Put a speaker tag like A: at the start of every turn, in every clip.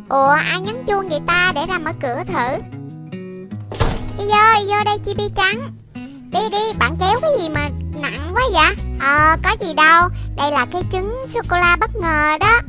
A: Ủa ai nhấn chuông vậy ta, để ra mở cửa thử. Đi vô đây Chibi trắng. Đi, bạn kéo cái gì mà nặng quá vậy? Có gì đâu, đây là cái trứng sô-cô-la bất ngờ đó.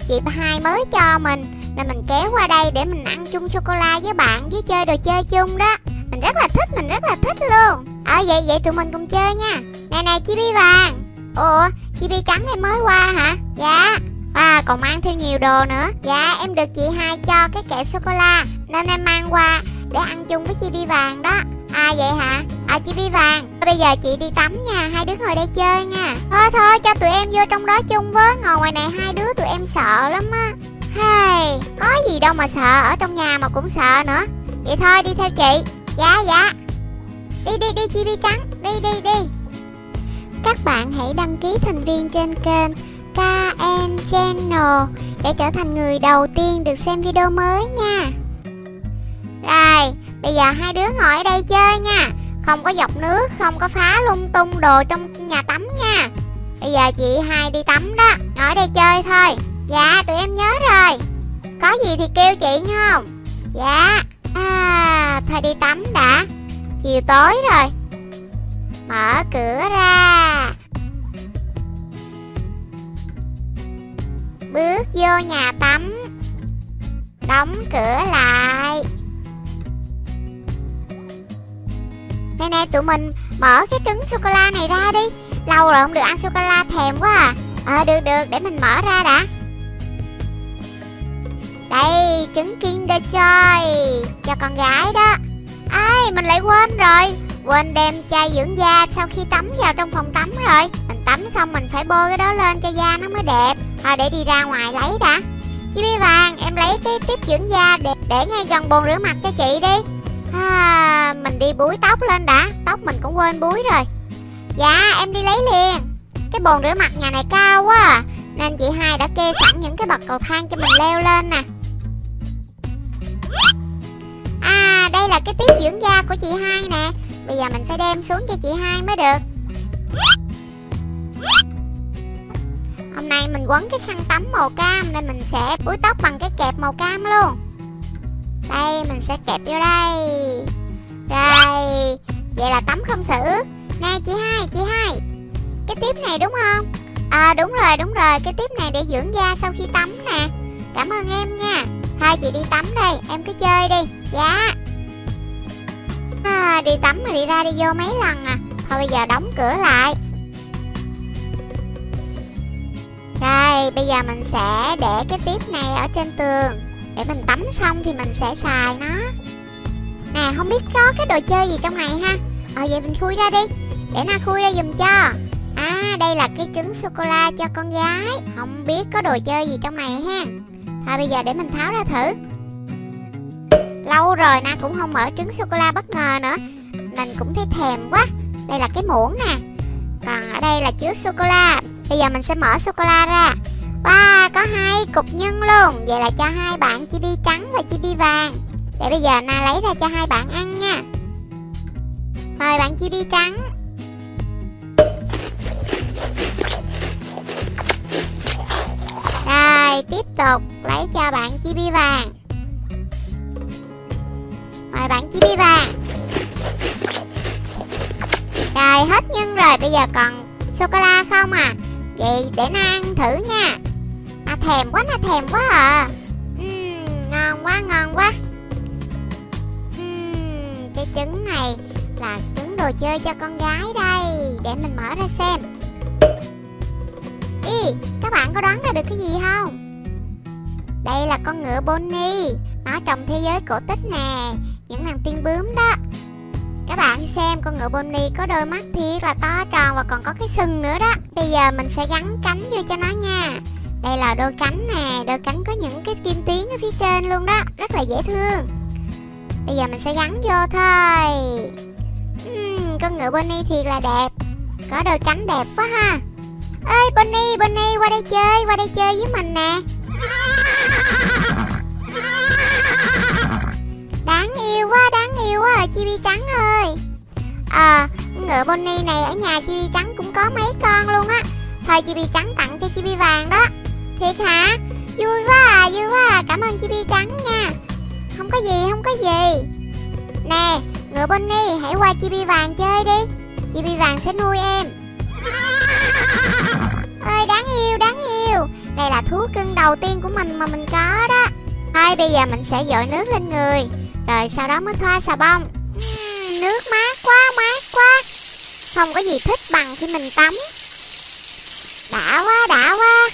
A: Chị hai mới cho mình, nên mình kéo qua đây để mình ăn chung sô-cô-la với bạn, với chơi đồ chơi chung đó. Mình rất là thích luôn. Vậy tụi mình cùng chơi nha. Nè Chibi vàng. Ủa Chibi trắng em mới qua hả? Dạ. Còn mang theo nhiều đồ nữa. Dạ em được chị hai cho cái kẹo sô-cô-la, nên em mang qua để ăn chung với Chibi vàng đó. Vậy hả? Chibi vàng, bây giờ chị đi tắm nha, hai đứa ngồi đây chơi nha. Thôi cho tụi em vô trong đó chung với, ngồi ngoài này hai đứa tụi em sợ lắm á. Có gì đâu mà sợ, ở trong nhà mà cũng sợ nữa. Vậy thôi đi theo chị. Dạ. Đi Chibi trắng, đi. Các bạn hãy đăng ký thành viên trên kênh KN Channel để trở thành người đầu tiên được xem video mới nha. Rồi, bây giờ hai đứa ngồi ở đây chơi nha. Không có dọc nước, không có phá lung tung đồ trong nhà tắm nha. Bây giờ chị hai đi tắm đó, ngồi ở đây chơi thôi. Dạ, tụi em nhớ rồi. Có gì thì kêu chị nghe không? Dạ. Thôi đi tắm đã, chiều tối rồi. Mở cửa ra, bước vô nhà tắm, đóng cửa lại. Nè tụi mình mở cái trứng sô-cô-la này ra đi. Lâu rồi không được ăn sô-cô-la, thèm quá à. Được, để mình mở ra đã. Đây, trứng Kinder Joy cho con gái đó. Mình lại quên rồi, quên đem chai dưỡng da sau khi tắm vào trong phòng tắm rồi. Mình tắm xong mình phải bôi cái đó lên cho da nó mới đẹp. Để đi ra ngoài lấy đã. Chibi vàng, em lấy cái tiếp dưỡng da để ngay gần bồn rửa mặt cho chị đi. Mình đi búi tóc lên đã, tóc mình cũng quên búi rồi. Dạ em đi lấy liền. Cái bồn rửa mặt nhà này cao quá à, nên chị hai đã kê sẵn những cái bậc cầu thang cho mình leo lên nè. Đây là cái tiếp dưỡng da của chị hai nè. Bây giờ mình phải đem xuống cho chị hai mới được. Hôm nay mình quấn cái khăn tắm màu cam nên mình sẽ búi tóc bằng cái kẹp màu cam luôn. Đây mình sẽ kẹp vô đây. Rồi, vậy là tắm không xử. Nè chị hai, cái tiếp này đúng không? Đúng rồi, cái tiếp này để dưỡng da sau khi tắm nè. Cảm ơn em nha. Thôi chị đi tắm đây, em cứ chơi đi. Dạ. Đi tắm mà đi ra đi vô mấy lần à. Thôi bây giờ đóng cửa lại. Rồi bây giờ mình sẽ để cái tiếp này ở trên tường, để mình tắm xong thì mình sẽ xài nó. Nè không biết có cái đồ chơi gì trong này ha. Vậy mình khui ra đi, để Na khui ra giùm cho. Đây là cái trứng sô-cô-la cho con gái. Không biết có đồ chơi gì trong này ha. Thôi bây giờ để mình tháo ra thử. Lâu rồi Na cũng không mở trứng sô-cô-la bất ngờ nữa, mình cũng thấy thèm quá. Đây là cái muỗng nè, còn ở đây là chứa sô-cô-la. Bây giờ mình sẽ mở sô-cô-la ra. Có 2 cục nhân luôn. Vậy là cho hai bạn Chibi trắng và Chibi vàng. Để bây giờ Na lấy ra cho hai bạn ăn nha. Mời bạn Chibi trắng. Rồi tiếp tục lấy cho bạn Chibi vàng. Mời bạn Chibi vàng. Rồi hết nhân rồi, bây giờ còn sô-cô-la không à. Vậy để Na ăn thử nha. Na thèm quá à. Ngon quá. Cái trứng này là trứng đồ chơi cho con gái đây. Để mình mở ra xem. Các bạn có đoán ra được cái gì không? Đây là con ngựa Bonnie. Nó trong thế giới cổ tích nè, những nàng tiên bướm đó. Các bạn xem, con ngựa Bonnie có đôi mắt thiệt là to tròn và còn có cái sừng nữa đó. Bây giờ mình sẽ gắn cánh vô cho nó nha. Đây là đôi cánh nè, đôi cánh có những cái kim tuyến ở phía trên luôn đó, rất là dễ thương. Bây giờ mình sẽ gắn vô thôi. Con ngựa Bonnie thiệt là đẹp, có đôi cánh đẹp quá ha. Ê Bonnie qua đây chơi với mình nè. Đáng yêu quá Chibi trắng ơi. Ngựa Bonnie này ở nhà Chibi trắng cũng có mấy con luôn á. Thôi Chibi trắng tặng cho Chibi vàng đó. Thiệt hả? Vui quá à, cảm ơn Chibi trắng nha. Không có gì, không có gì. Nè, ngựa Bonnie, hãy qua Chibi vàng chơi đi. Chibi vàng sẽ nuôi em. Ơi, đáng yêu, đáng yêu. Đây là thú cưng đầu tiên của mình mà mình có đó. Thôi bây giờ mình sẽ dội nước lên người, rồi sau đó mới thoa xà bông. Nước mát quá, mát quá. Không có gì thích bằng khi mình tắm. Đã quá, đã quá.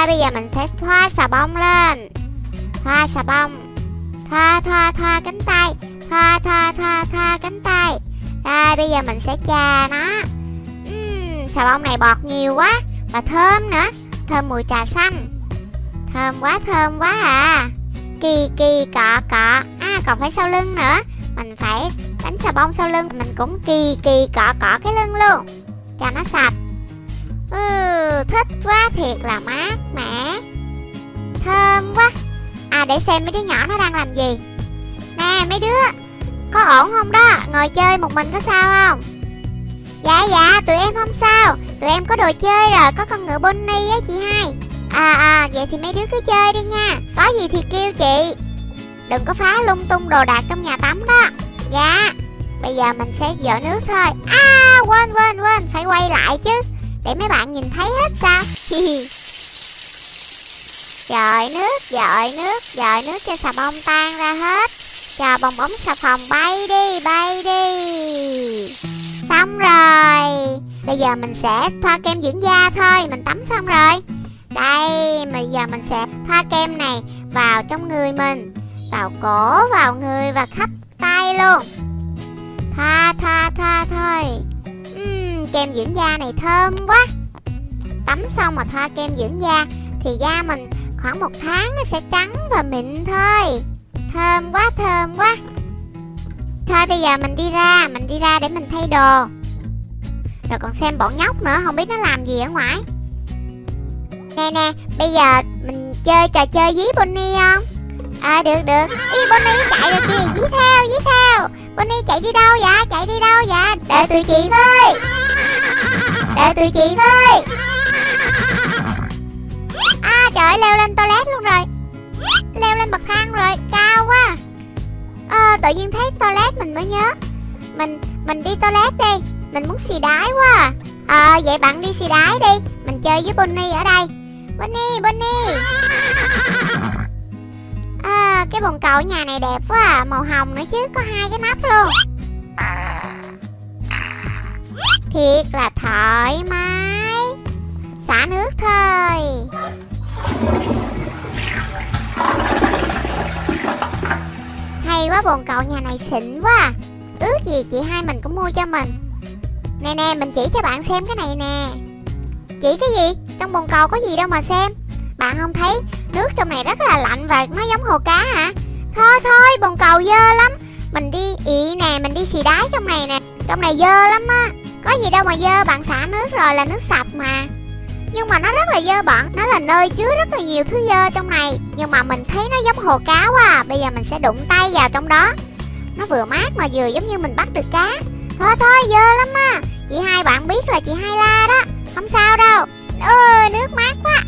A: Bây giờ mình sẽ thoa xà bông lên. Thoa xà bông. Thoa cánh tay. Thoa cánh tay. Rồi bây giờ mình sẽ chà nó. Xà bông này bọt nhiều quá. Và thơm nữa. Thơm mùi trà xanh. Thơm quá à. Kỳ cọ. Còn phải sau lưng nữa. Mình phải đánh xà bông sau lưng. Mình cũng kỳ cọ cái lưng luôn, cho nó sạch. Thích quá, thiệt là mát mẻ. Thơm quá. Để xem mấy đứa nhỏ nó đang làm gì. Nè mấy đứa, có ổn không đó? Ngồi chơi một mình có sao không? Dạ tụi em không sao. Tụi em có đồ chơi rồi, có con ngựa Bonnie á chị hai. Vậy thì mấy đứa cứ chơi đi nha. Có gì thì kêu chị. Đừng có phá lung tung đồ đạc trong nhà tắm đó. Dạ. Bây giờ mình sẽ dội nước thôi. Quên, phải quay lại chứ, để mấy bạn nhìn thấy hết sao. Dội nước cho xà bông tan ra hết. Cho bong bóng xà phòng bay đi. Xong rồi. Bây giờ mình sẽ thoa kem dưỡng da thôi. Mình tắm xong rồi. Đây, bây giờ mình sẽ thoa kem này vào trong người mình, vào cổ, vào người và khắp tay luôn. Thoa thôi. Kem dưỡng da này thơm quá. Tắm xong mà thoa kem dưỡng da thì da mình khoảng 1 tháng nó sẽ trắng và mịn thôi. Thơm quá. Thôi bây giờ mình đi ra để mình thay đồ. Rồi còn xem bọn nhóc nữa, không biết nó làm gì ở ngoài. Nè, bây giờ mình chơi trò chơi dí Bonnie không? Được. Bonnie chạy rồi kìa, dí theo. Bonnie chạy đi đâu vậy? Đợi tụi chị với. Trời ơi, leo lên toilet luôn rồi. Leo lên bậc thang rồi, cao quá. Tự nhiên thấy toilet mình mới nhớ. Mình đi toilet đi. Mình muốn xì đái quá. Vậy bạn đi xì đái đi. Mình chơi với Bonnie ở đây. Bonnie. Cái bồn cầu nhà này đẹp quá à. Màu hồng nữa chứ, có 2 cái nắp luôn. Thiệt là thoải mái. Xả nước thôi. Hay quá, bồn cầu nhà này xịn quá à. Ước gì chị hai mình cũng mua cho mình. Nè, mình chỉ cho bạn xem cái này nè. Chỉ cái gì? Trong bồn cầu có gì đâu mà xem. Bạn không thấy nước trong này rất là lạnh và nó giống hồ cá hả? Thôi, bồn cầu dơ lắm. Mình đi xì đái trong này nè. Trong này dơ lắm á. Có gì đâu mà dơ, bạn xả nước rồi là nước sạch mà. Nhưng mà nó rất là dơ bẩn. Nó là nơi chứa rất là nhiều thứ dơ trong này. Nhưng mà mình thấy nó giống hồ cá quá à. Bây giờ mình sẽ đụng tay vào trong đó. Nó vừa mát mà vừa giống như mình bắt được cá. Thôi, dơ lắm á. Chị hai bạn biết là chị hai la đó. Không sao đâu. Nước mát quá.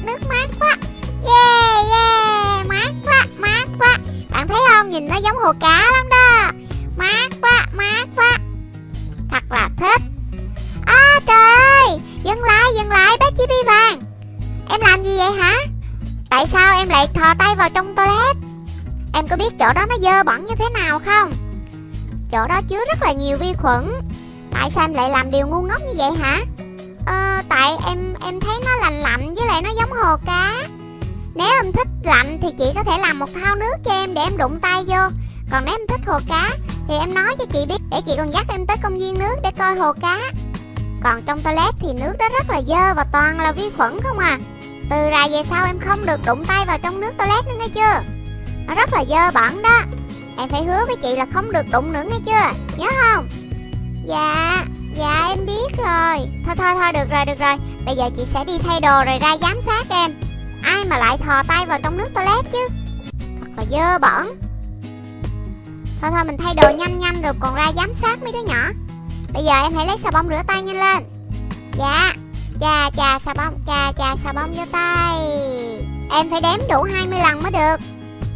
A: Yeah, mát quá. Bạn thấy không, nhìn nó giống hồ cá lắm đó. Mát quá. Thật là thích. Trời ơi, dừng lại bé Chibi vàng. Em làm gì vậy hả? Tại sao em lại thò tay vào trong toilet? Em có biết chỗ đó nó dơ bẩn như thế nào không? Chỗ đó chứa rất là nhiều vi khuẩn. Tại sao em lại làm điều ngu ngốc như vậy hả? Tại em thấy nó lạnh với lại nó giống hồ cá. Nếu em thích lạnh thì chị có thể làm một thau nước cho em để em đụng tay vô. Còn nếu em thích hồ cá thì em nói cho chị biết, để chị còn dắt em tới công viên nước để coi hồ cá. Còn trong toilet thì nước đó rất là dơ và toàn là vi khuẩn không à. Từ ra về sau em không được đụng tay vào trong nước toilet nữa nghe chưa? Nó rất là dơ bẩn đó. Em phải hứa với chị là không được đụng nữa nghe chưa? Nhớ không? Dạ em biết rồi. Thôi được rồi. Bây giờ chị sẽ đi thay đồ rồi ra giám sát em. Ai mà lại thò tay vào trong nước toilet chứ. Thật là dơ bẩn. Thôi mình thay đồ nhanh rồi còn ra giám sát mấy đứa nhỏ. Bây giờ em hãy lấy xà bông rửa tay nhanh lên. Dạ. Chà xà bông vô tay. Em phải đếm đủ 20 lần mới được.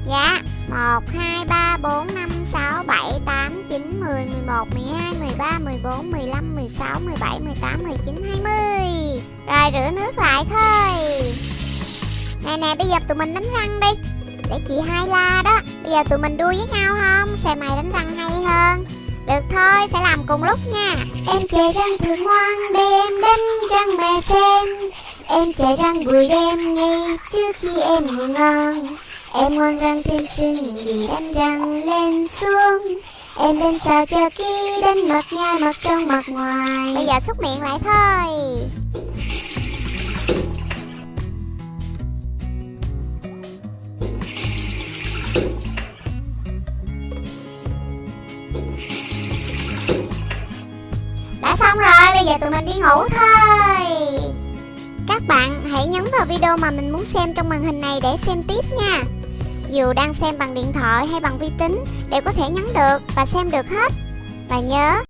A: Dạ, 1, 2, 3, 4, 5, 6, 7, 8, 9, 10, 11, 12, 13, 14, 15, 16, 17, 18, 19, 20. Rồi rửa nước lại thôi. Nè, bây giờ tụi mình đánh răng đi. Để chị Hai la đó. Bây giờ tụi mình đua với nhau không? Xem ai đánh răng hay hơn. Được thôi, phải làm cùng lúc nha. Em chải răng thật ngoan để em đánh răng mẹ xem. Em chải răng buổi đêm ngay trước khi em ngủ ngon. Em ngoan răng thêm xinh vì đánh răng lên xuống. Em đánh sao cho kỹ, đánh mặt nhai mặt trong mặt ngoài. Bây giờ xúc miệng lại thôi. Đã xong rồi, bây giờ tụi mình đi ngủ thôi. Các bạn hãy nhấn vào video mà mình muốn xem trong màn hình này để xem tiếp nha. Dù đang xem bằng điện thoại hay bằng vi tính đều có thể nhấn được và xem được hết. Và nhớ